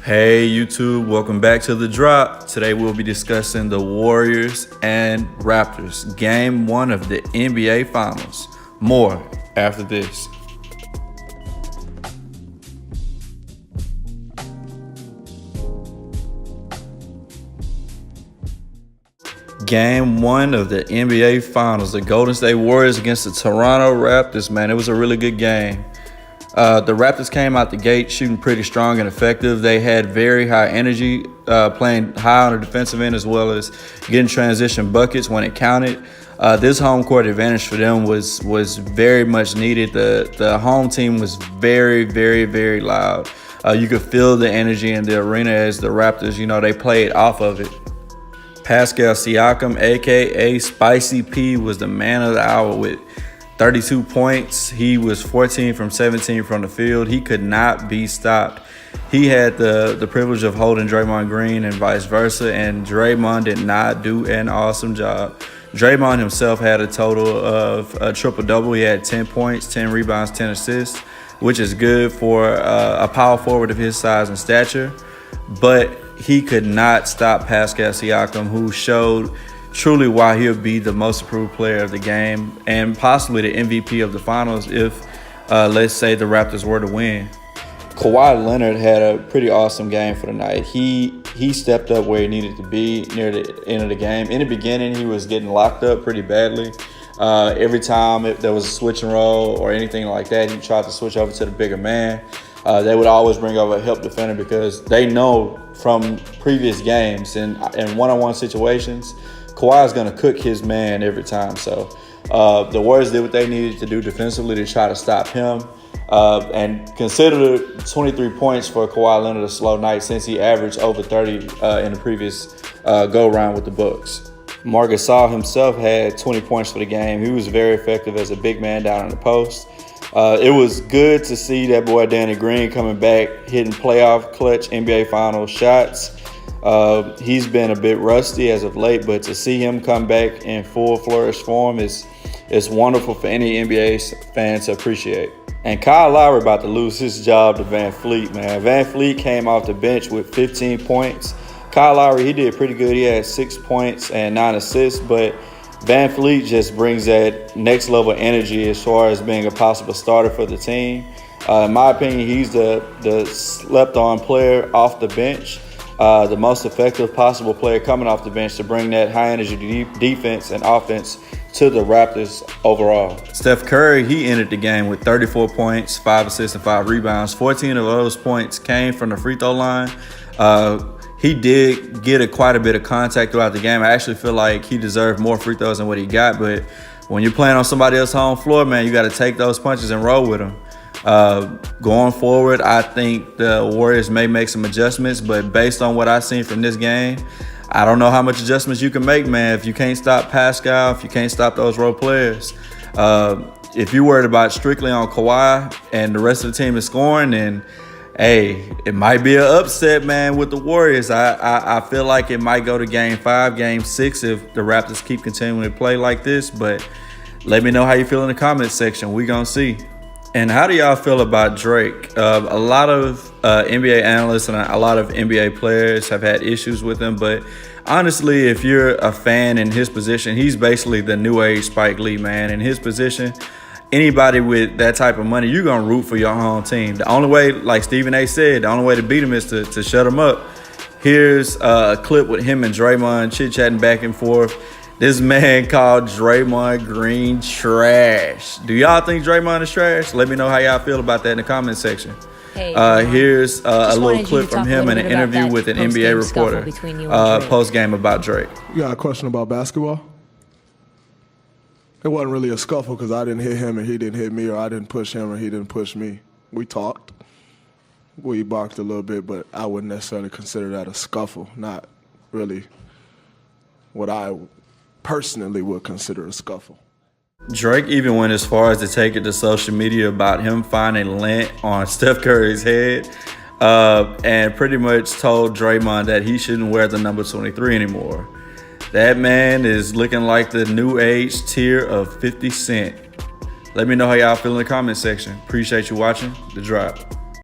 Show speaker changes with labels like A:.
A: Hey YouTube, welcome back to The Drop. Today we'll be discussing the Warriors and Raptors, Game 1 of the NBA Finals. More after this. Game 1 of the NBA Finals, the Golden State Warriors against the Toronto Raptors, man. It was a really good game. The Raptors came out the gate shooting pretty strong and effective. They had very high energy, playing high on the defensive end as well as getting transition buckets when it counted. This home court advantage for them was very much needed. The home team was very, very, very loud. You could feel the energy in the arena as the Raptors, they played off of it. Pascal Siakam, a.k.a. Spicy P, was the man of the hour with 32 points. He was 14 from 17 from the field. He could not be stopped. He had the privilege of holding Draymond Green and vice versa, and Draymond did not do an awesome job. Draymond himself had a total of a triple-double. He had 10 points, 10 rebounds, 10 assists, which is good for a power forward of his size and stature. But he could not stop Pascal Siakam, who showed truly why he'll be the most improved player of the game and possibly the MVP of the finals if, let's say, the Raptors were to win. Kawhi Leonard had a pretty awesome game for the night. He stepped up where he needed to be near the end of the game. In the beginning, he was getting locked up pretty badly. Every time there was a switch and roll or anything like that, he tried to switch over to the bigger man. They would always bring over a help defender because they know from previous games and one-on-one situations, Kawhi is going to cook his man every time. So the Warriors did what they needed to do defensively to try to stop him. And consider 23 points for Kawhi Leonard a slow night since he averaged over 30 in the previous go-round with the Bucks. Marc Gasol himself had 20 points for the game. He was very effective as a big man down in the post. It was good to see that boy Danny Green coming back, hitting playoff clutch NBA Finals shots. He's been a bit rusty as of late, but to see him come back in full flourish form is wonderful for any NBA fan to appreciate. And Kyle Lowry about to lose his job to Van Fleet, man. Van Fleet came off the bench with 15 points. Kyle Lowry, he did pretty good. He had 6 points and 9 assists, but Van Fleet just brings that next level energy as far as being a possible starter for the team. In my opinion, he's the slept-on player off the bench. The most effective possible player coming off the bench to bring that high-energy defense and offense to the Raptors overall. Steph Curry, he ended the game with 34 points, 5 assists, and 5 rebounds. 14 of those points came from the free throw line. He did get quite a bit of contact throughout the game. I actually feel like he deserved more free throws than what he got, but when you're playing on somebody else's home floor, man, you got to take those punches and roll with them. Going forward, I think the Warriors may make some adjustments, but based on what I've seen from this game, I don't know how much adjustments you can make, man. If you can't stop Pascal, if you can't stop those role players, if you're worried about strictly on Kawhi and the rest of the team is scoring, then hey, it might be an upset, man, with the Warriors. I feel like it might go to Game 5, Game 6 if the Raptors keep continuing to play like this, but let me know how you feel in the comments section. We're going to see. And how do y'all feel about Drake? A lot of NBA analysts and a lot of NBA players have had issues with him, but honestly, if you're a fan in his position, he's basically the new age Spike Lee, man. In his position, anybody with that type of money, you're going to root for your home team. The only way, like Stephen A. said, the only way to beat him is to shut him up. Here's a clip with him and Draymond chit-chatting back and forth. This man called Draymond Green trash. Do y'all think Draymond is trash? Let me know how y'all feel about that in the comment section.
B: Hey,
A: here's a little clip from him in an interview with an NBA reporter post-game about Drake.
C: You got a question about basketball? It wasn't really a scuffle because I didn't hit him and he didn't hit me, or I didn't push him and he didn't push me. We talked. We barked a little bit, but I wouldn't necessarily consider that a scuffle. Not really what I personally would consider a scuffle.
A: Drake even went as far as to take it to social media about him finding lint on Steph Curry's head and pretty much told Draymond that he shouldn't wear the number 23 anymore. That man is looking like the new age tier of 50 Cent. Let me know how y'all feel in the comment section. Appreciate you watching The Drop.